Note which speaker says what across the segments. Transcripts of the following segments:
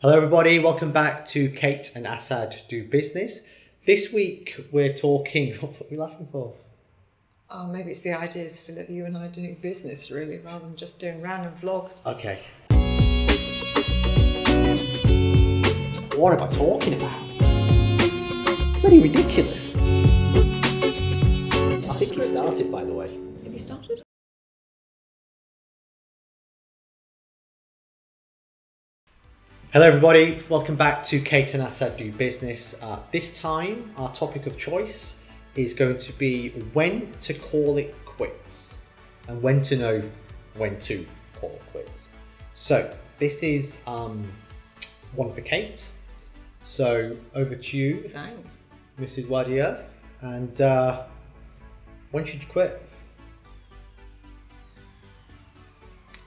Speaker 1: Hello everybody, welcome back to Kate and Assad Do Business. This week we're talking, what are we laughing for?
Speaker 2: Oh, maybe it's the idea still of you and I doing business really, rather than just doing random vlogs.
Speaker 1: Okay. What am I talking about? It's really ridiculous. I think it started, by the way.
Speaker 2: Have you started?
Speaker 1: Hello everybody, welcome back to Kate and Assad Do Business. This time our topic of choice is going to be when to call it quits and when to know when to call it quits. So this is one for Kate. So over to you.
Speaker 2: Thanks.
Speaker 1: Mrs. Wadia, and when should you quit?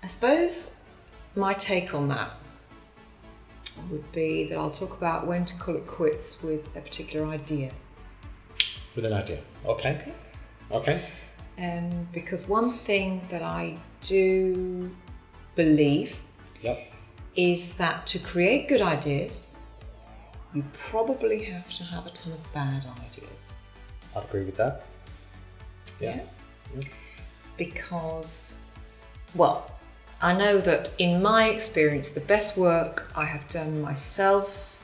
Speaker 2: I suppose my take on that would be that I'll talk about when to call it quits with a particular idea.
Speaker 1: With an idea. Okay.
Speaker 2: Because one thing that I do believe is that to create good ideas, you probably have to have a ton of bad ideas.
Speaker 1: I'd agree with that.
Speaker 2: Yeah. Because, well, I know that in my experience, the best work I have done myself,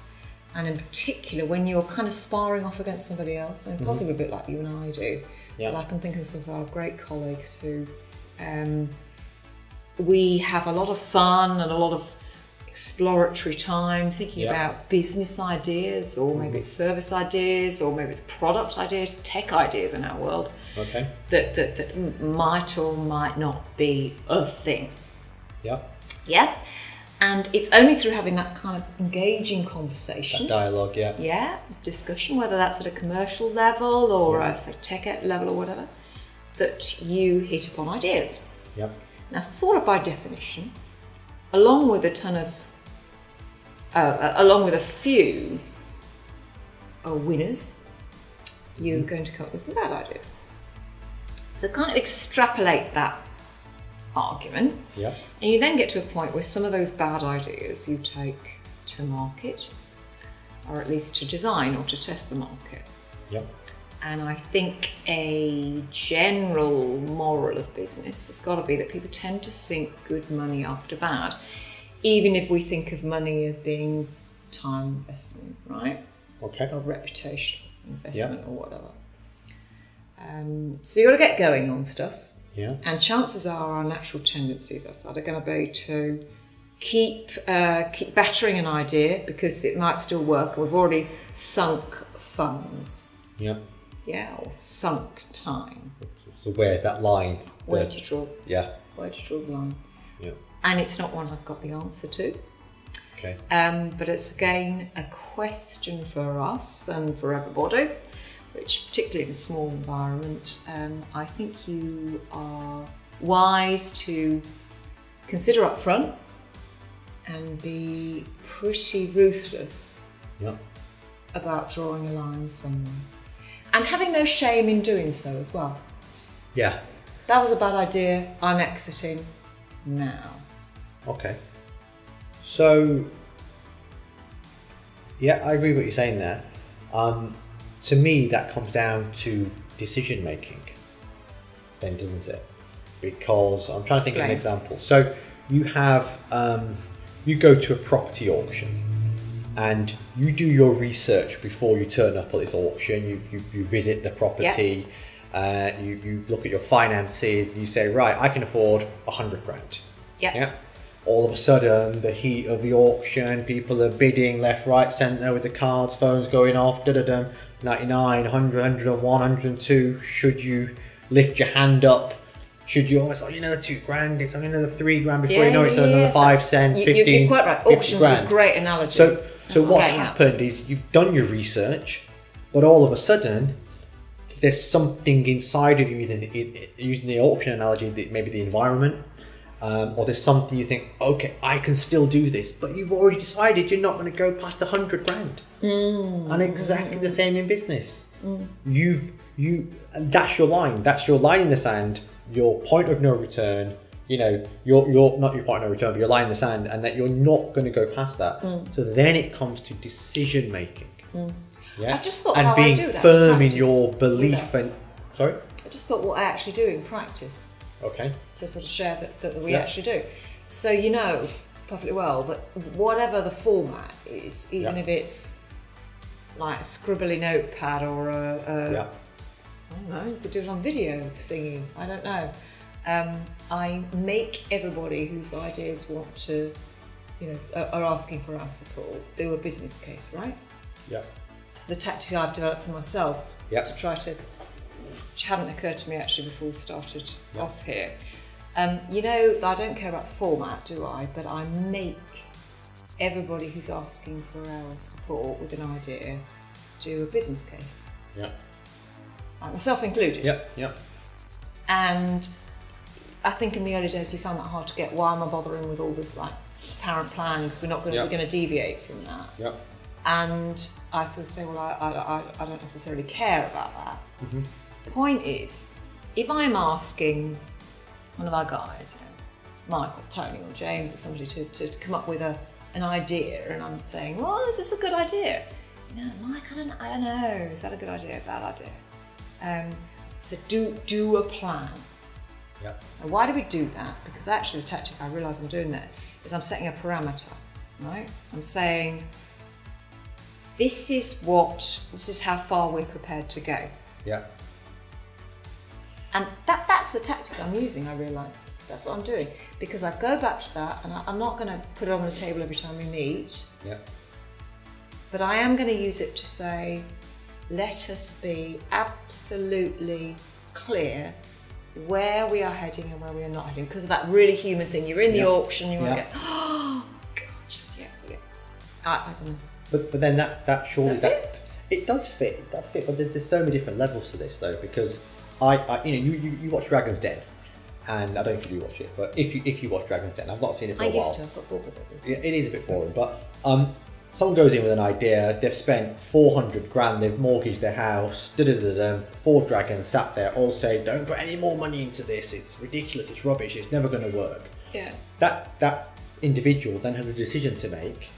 Speaker 2: and in particular when you're kind of sparring off against somebody else, and possibly a bit like you and I do, but I can think of some of our great colleagues who we have a lot of fun and a lot of exploratory time thinking about business ideas, or maybe it's service ideas, or maybe it's product ideas, tech ideas in our world that might or might not be a thing. And it's only through having that kind of engaging conversation,
Speaker 1: that dialogue,
Speaker 2: discussion, whether that's at a commercial level or a tech level or whatever, that you hit upon ideas. Now, sort of by definition, along with a few winners, you're going to come up with some bad ideas. So kind of extrapolate that argument, and you then get to a point where some of those bad ideas you take to market, or at least to design or to test the market. And I think a general moral of business has got to be that people tend to sink good money after bad, even if we think of money as being time investment, right? Or reputational investment or whatever. So you got to get going on stuff. And chances are our natural tendencies are going to be to keep battering an idea because it might still work. We've already sunk funds. Or sunk time.
Speaker 1: So where's that line?
Speaker 2: Where to draw? Where to draw the line? And it's not one I've got the answer to. But it's again a question for us and for everybody, which particularly in a small environment, I think you are wise to consider up front and be pretty ruthless about drawing a line somewhere. And having no shame in doing so as well. That was a bad idea, I'm exiting now.
Speaker 1: So, I agree with what you're saying there. To me, that comes down to decision making, then, doesn't it? Because I'm trying to think of an example. So you have, you go to a property auction and you do your research before you turn up at this auction. You visit the property, you look at your finances, and you say, right, I can afford 100 grand. All of a sudden, the heat of the auction, people are bidding left, right, centre with the cards, phones going off, 99, 100, 101, 102. Should you lift your hand up? Should you always, another 2 grand, it's only another 3 grand before you know it's another 5 cents, 15,
Speaker 2: you're quite right. Auction's a great analogy.
Speaker 1: So what's happened is you've done your research, but all of a sudden, there's something inside of you, using the auction analogy, maybe the environment, or there's something you think, okay, I can still do this, but you've already decided you're not going to go past 100 grand. And exactly the same in business. That's your line. That's your line in the sand. Your point of no return. you're not your point of no return, but you're lying in the sand, and that you're not going to go past that. So then it comes to decision making. Yeah,
Speaker 2: I just thought
Speaker 1: and
Speaker 2: how
Speaker 1: being
Speaker 2: I do that
Speaker 1: firm in your belief. And sorry,
Speaker 2: I just thought what I actually do in practice.
Speaker 1: Okay.
Speaker 2: To sort of share that we actually do. So perfectly well that whatever the format is, even if it's like a scribbly notepad or I don't know, you could do it on video thingy, I don't know. I make everybody whose ideas want to, are asking for our support, do a business case, right?
Speaker 1: Yeah.
Speaker 2: The tactic I've developed for myself to try to, which hadn't occurred to me actually before we started off here. I don't care about the format, do I? But I make everybody who's asking for our support with an idea do a business case.
Speaker 1: Yeah.
Speaker 2: Myself included.
Speaker 1: Yep.
Speaker 2: And I think in the early days you found that hard to get. Why am I bothering with all this like apparent planning? Because we're not going to we're going to deviate from that.
Speaker 1: Yep.
Speaker 2: And I sort of say, well, I don't necessarily care about that.
Speaker 1: Mm-hmm.
Speaker 2: The point is, if I'm asking one of our guys, Michael, Tony, or James, or somebody to come up with an idea, and I'm saying, well, is this a good idea? Mike, I don't know. Is that a good idea? Bad idea? So do a plan.
Speaker 1: Yeah.
Speaker 2: And why do we do that? Because actually the tactic I realise I'm doing that is I'm setting a parameter, right? I'm saying this is how far we're prepared to go.
Speaker 1: Yeah.
Speaker 2: And that's the tactic I'm using, I realise. That's what I'm doing. Because I go back to that, and I'm not going to put it on the table every time we meet.
Speaker 1: Yeah.
Speaker 2: But I am going to use it to say, let us be absolutely clear where we are heading and where we are not heading. Because of that really human thing. You're in the auction, you want to go, oh, God, just, I don't know.
Speaker 1: But then that surely, it does fit, but there's so many different levels to this though, because you watch Dragon's Den, and I don't know if you watch it, but if you watch Dragon's Den, I've not seen it for a while.
Speaker 2: I used to, I've got bored with it.
Speaker 1: Yeah, it is a bit boring, but someone goes in with an idea, they've spent 400 grand, they've mortgaged their house, 4 dragons sat there, all say, don't put any more money into this, it's ridiculous, it's rubbish, it's never going to work.
Speaker 2: Yeah.
Speaker 1: That individual then has a decision to make.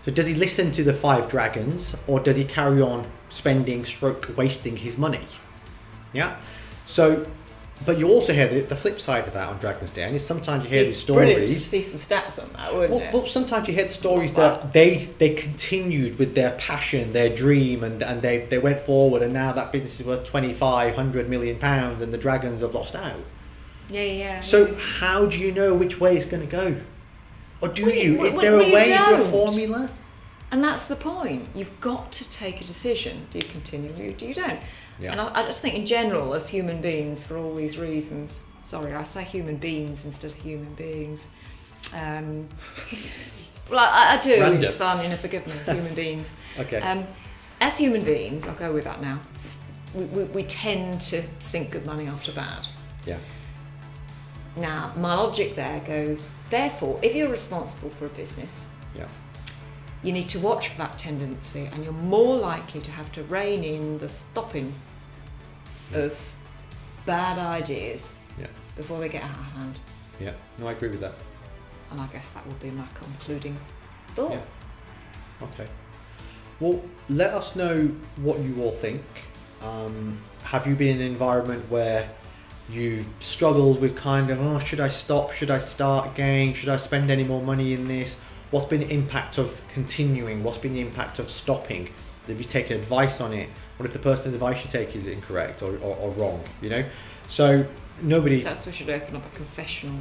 Speaker 1: So does he listen to the 5 dragons, or does he carry on wasting his money? Yeah. So, but you also hear the flip side of that on Dragon's Den is sometimes you hear these stories.
Speaker 2: Brilliant to see some stats on that, wouldn't it?
Speaker 1: Well, sometimes you hear the stories that they continued with their passion, their dream, and they went forward, and now that business is worth 25-100 million pounds, and the dragons have lost out.
Speaker 2: Yeah.
Speaker 1: So how do you know which way it's going to go? Or do you? Is there a way? Is there a formula?
Speaker 2: And that's the point. You've got to take a decision. Do you continue or do you don't? Yeah. And I just think in general, as human beings, for all these reasons, sorry, I say human beings instead of human beings. Well, I do. Random. It's fun, forgive me, human beings.
Speaker 1: Okay.
Speaker 2: As human beings, I'll go with that now, we tend to think good money after bad.
Speaker 1: Yeah.
Speaker 2: Now, my logic there goes, therefore, if you're responsible for a business, you need to watch for that tendency, and you're more likely to have to rein in the stopping of bad ideas before they get out of hand.
Speaker 1: Yeah, no, I agree with that.
Speaker 2: And I guess that would be my concluding thought.
Speaker 1: Yeah. Okay. Well, let us know what you all think. Have you been in an environment where you've struggled with should I stop? Should I start again? Should I spend any more money in this? What's been the impact of continuing? What's been the impact of stopping? Have you taken advice on it? What if the person's advice you take is incorrect or wrong? So nobody.
Speaker 2: Perhaps we should open up a confessional.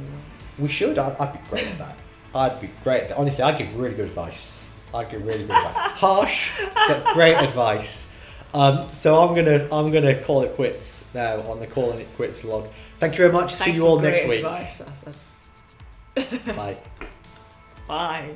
Speaker 1: We should. I'd be great at that. I'd be great at that. Honestly, I give really good advice. Harsh, but great advice. So I'm gonna call it quits now on the Calling It Quits vlog. Thank you very much.
Speaker 2: Thanks. See
Speaker 1: you all next week.
Speaker 2: Advice,
Speaker 1: Bye.
Speaker 2: Bye.